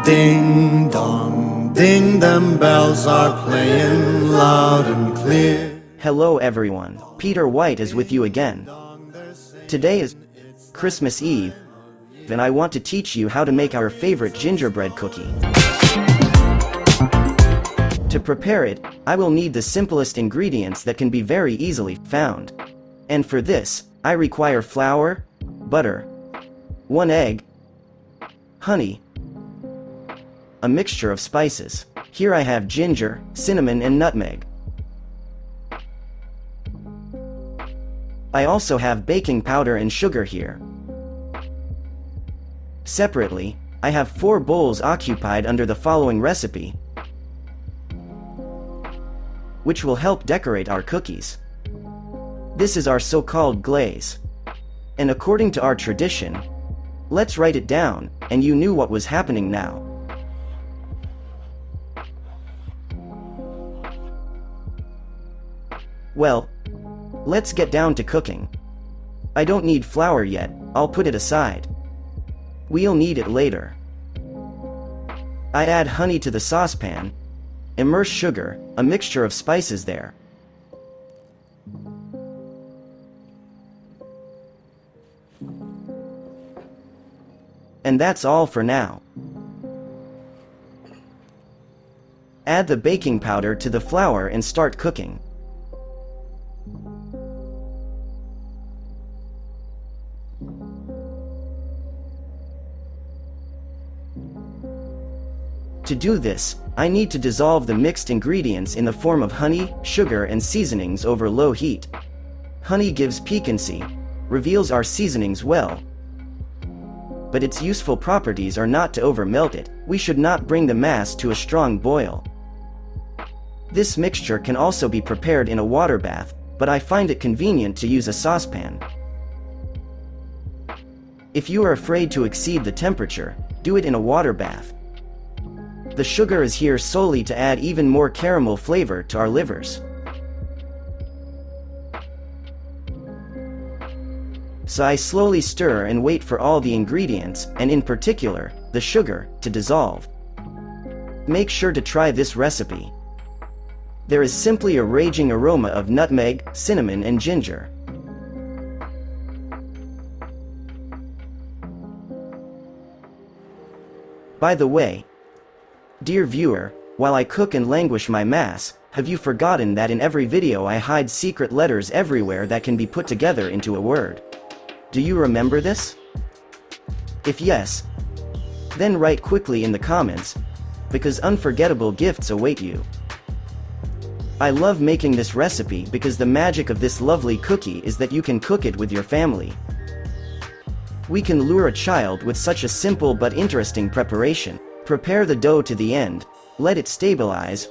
Ding dong, ding, them bells are playing loud and clear. Hello everyone, Peter White is with you again. Today is Christmas Eve, and I want to teach you how to make our favorite gingerbread cookie. To prepare it, I will need the simplest ingredients that can be very easily found. And for this, I require flour, butter, 1 egg, honey, a mixture of spices. Here I have ginger, cinnamon and nutmeg. I also have baking powder and sugar here. Separately, I have 4 bowls occupied under the following recipe, which will help decorate our cookies. This is our so-called glaze. And according to our tradition, let's write it down, and you knew what was happening now. Well, let's get down to cooking. I don't need flour yet, I'll put it aside. We'll need it later. I add honey to the saucepan, immerse sugar, a mixture of spices there. And that's all for now. Add the baking powder to the flour and start cooking. To do this, I need to dissolve the mixed ingredients in the form of honey, sugar and seasonings over low heat. Honey gives piquancy, reveals our seasonings well, but its useful properties are not to over-melt it. We should not bring the mass to a strong boil. This mixture can also be prepared in a water bath, but I find it convenient to use a saucepan. If you are afraid to exceed the temperature, do it in a water bath. The sugar is here solely to add even more caramel flavor to our livers. So I slowly stir and wait for all the ingredients, and in particular, the sugar, to dissolve. Make sure to try this recipe. There is simply a raging aroma of nutmeg, cinnamon and ginger. By the way, dear viewer, while I cook and languish my mass, have you forgotten that in every video I hide secret letters everywhere that can be put together into a word? Do you remember this? If yes, then write quickly in the comments, because unforgettable gifts await you. I love making this recipe because the magic of this lovely cookie is that you can cook it with your family. We can lure a child with such a simple but interesting preparation. Prepare the dough to the end, let it stabilize,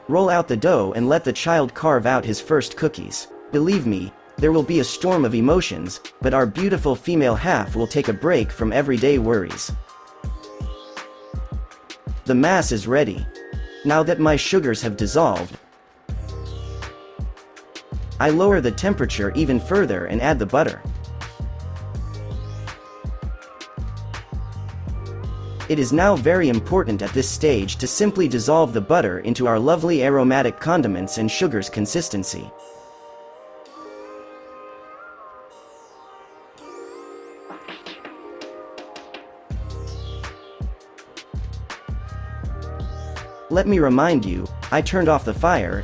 roll out the dough and let the child carve out his first cookies. Believe me, there will be a storm of emotions, but our beautiful female half will take a break from everyday worries. The mass is ready. Now that my sugars have dissolved, I lower the temperature even further and add the butter. It is now very important at this stage to simply dissolve the butter into our lovely aromatic condiments and sugar's consistency. Let me remind you, I turned off the fire.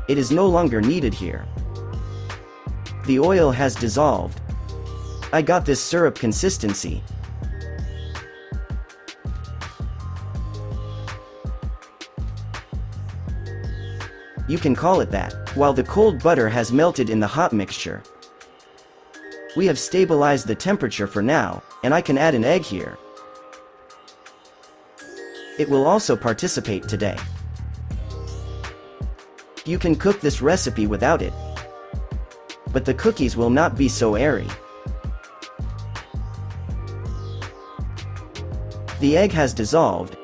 It is no longer needed here. The oil has dissolved. I got this syrup consistency. You can call it that, while the cold butter has melted in the hot mixture. We have stabilized the temperature for now, and I can add an egg here. It will also participate today. You can cook this recipe without it, but the cookies will not be so airy. The egg has dissolved.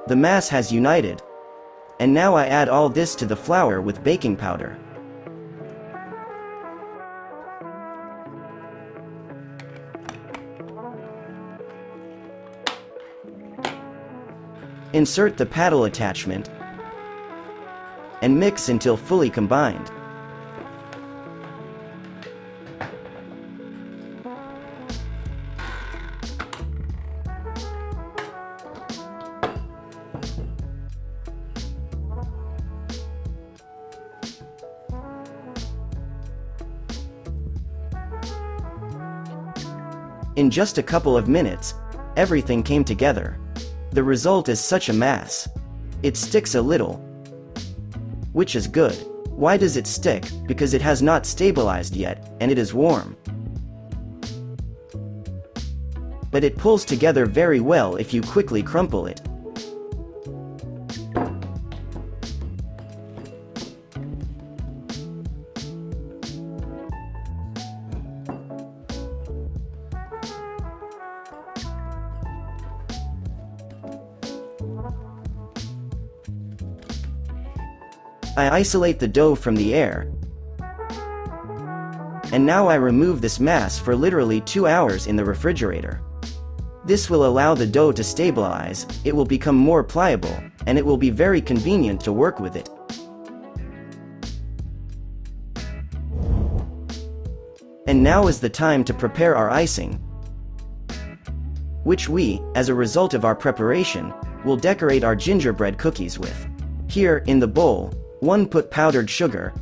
The mass has united. And now I add all this to the flour with baking powder. Insert the paddle attachment and mix until fully combined. In just a couple of minutes, everything came together. The result is such a mass. It sticks a little, which is good. Why does it stick? Because it has not stabilized yet, and it is warm. But it pulls together very well if you quickly crumple it. I isolate the dough from the air. And now I remove this mass for literally 2 hours in the refrigerator. This will allow the dough to stabilize, it will become more pliable, and it will be very convenient to work with it. And now is the time to prepare our icing, which we, as a result of our preparation, will decorate our gingerbread cookies with. Here, in the bowl, 1 put powdered sugar.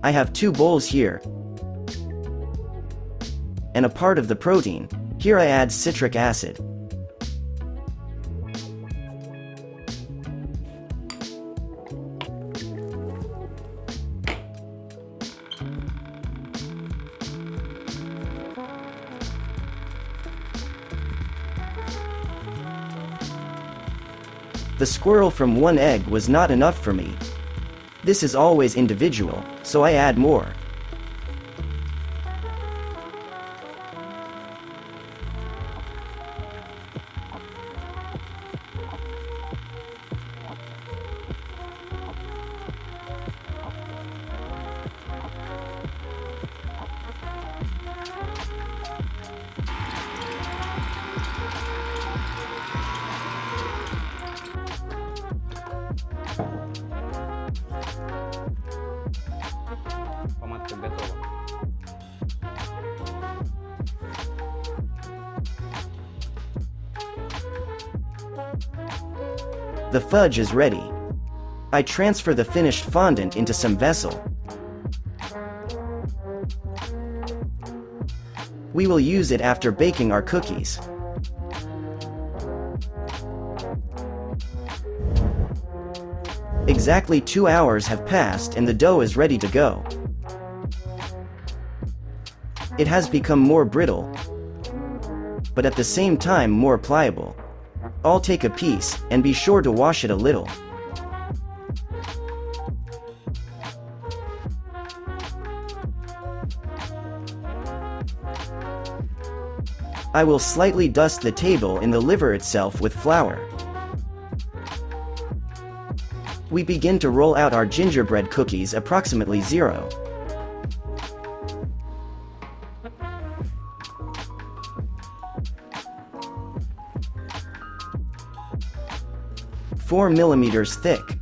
I have 2 bowls here, and a part of the protein. Here I add citric acid. The squirrel from 1 egg was not enough for me. This is always individual, so I add more. Помадка готова. The fudge is ready. I transfer the finished fondant into some vessel. We will use it after baking our cookies. Exactly 2 hours have passed and the dough is ready to go. It has become more brittle, but at the same time more pliable. I'll take a piece, and be sure to wash it a little. I will slightly dust the table in the liver itself with flour. We begin to roll out our gingerbread cookies approximately 0. Four millimeters thick.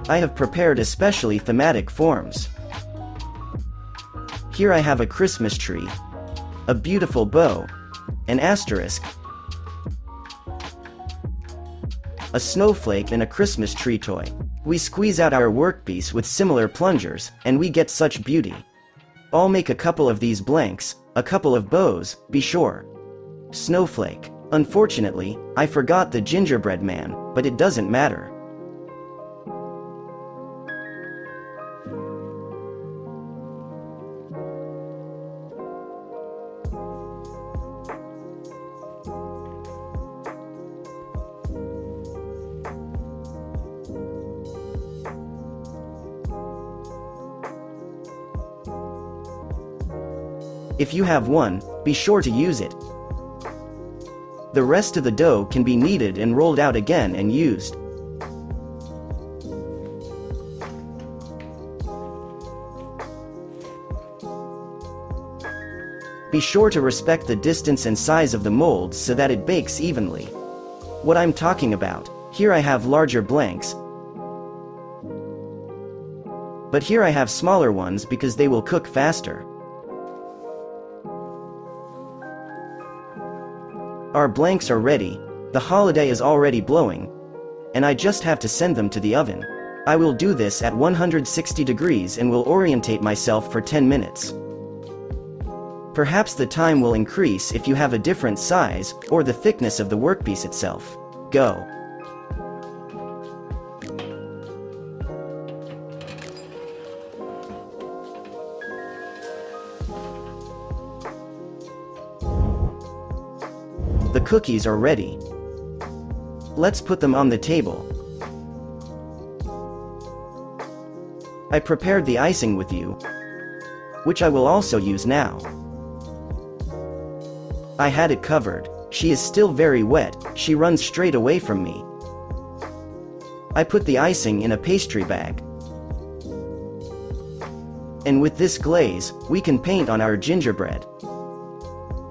I have prepared especially thematic forms. Here I have a Christmas tree, a beautiful bow, an asterisk, a snowflake and a Christmas tree toy. We squeeze out our workpiece with similar plungers, and we get such beauty. I'll make a couple of these blanks, a couple of bows, be sure. Snowflake. Unfortunately, I forgot the gingerbread man, but it doesn't matter. If you have one, be sure to use it. The rest of the dough can be kneaded and rolled out again and used. Be sure to respect the distance and size of the molds so that it bakes evenly. What I'm talking about, here I have larger blanks, but here I have smaller ones because they will cook faster. Our blanks are ready, the holiday is already blowing, and I just have to send them to the oven. I will do this at 160 degrees and will orientate myself for 10 minutes. Perhaps the time will increase if you have a different size, or the thickness of the workpiece itself. Go. The cookies are ready. Let's put them on the table. I prepared the icing with you, which I will also use now. I had it covered. She is still very wet, she runs straight away from me. I put the icing in a pastry bag. And with this glaze, we can paint on our gingerbread.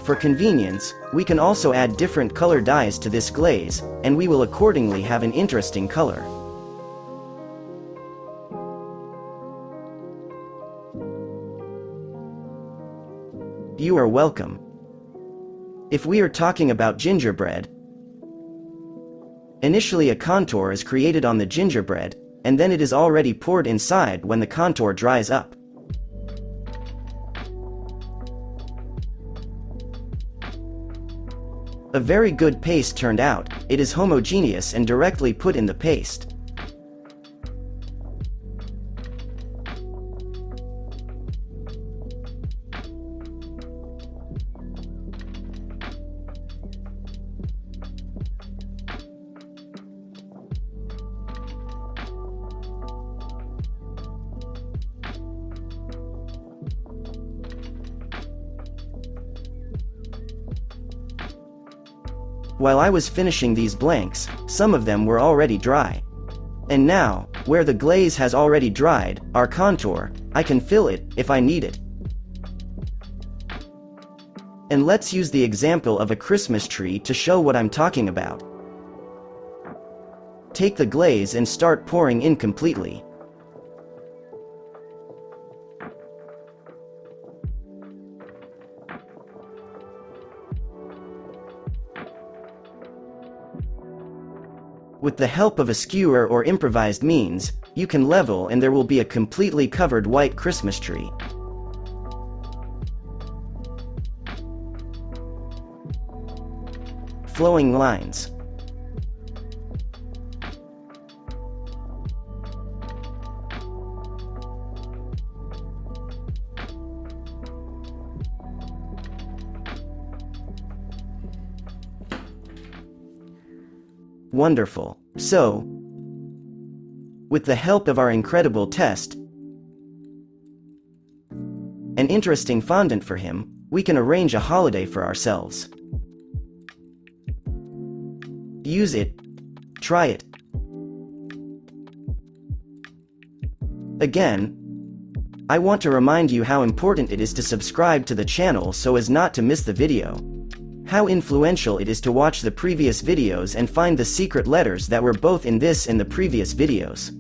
For convenience, we can also add different color dyes to this glaze, and we will accordingly have an interesting color. You are welcome. If we are talking about gingerbread, initially a contour is created on the gingerbread, and then it is already poured inside when the contour dries up. A very good paste turned out, it is homogeneous and directly put in the paste. While I was finishing these blanks, some of them were already dry. And now, where the glaze has already dried, our contour, I can fill it, if I need it. And let's use the example of a Christmas tree to show what I'm talking about. Take the glaze and start pouring in completely. With the help of a skewer or improvised means, you can level and there will be a completely covered white Christmas tree. Flowing lines. Wonderful. So, with the help of our incredible test, an interesting fondant for him, we can arrange a holiday for ourselves. Use it. Try it. Again, I want to remind you how important it is to subscribe to the channel so as not to miss the video. How influential it is to watch the previous videos and find the secret letters that were both in this and the previous videos.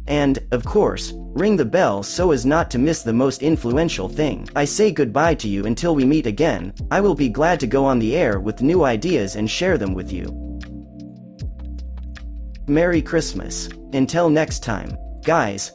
And, of course, ring the bell so as not to miss the most influential thing. I say goodbye to you until we meet again. I will be glad to go on the air with new ideas and share them with you. Merry Christmas. Until next time, guys.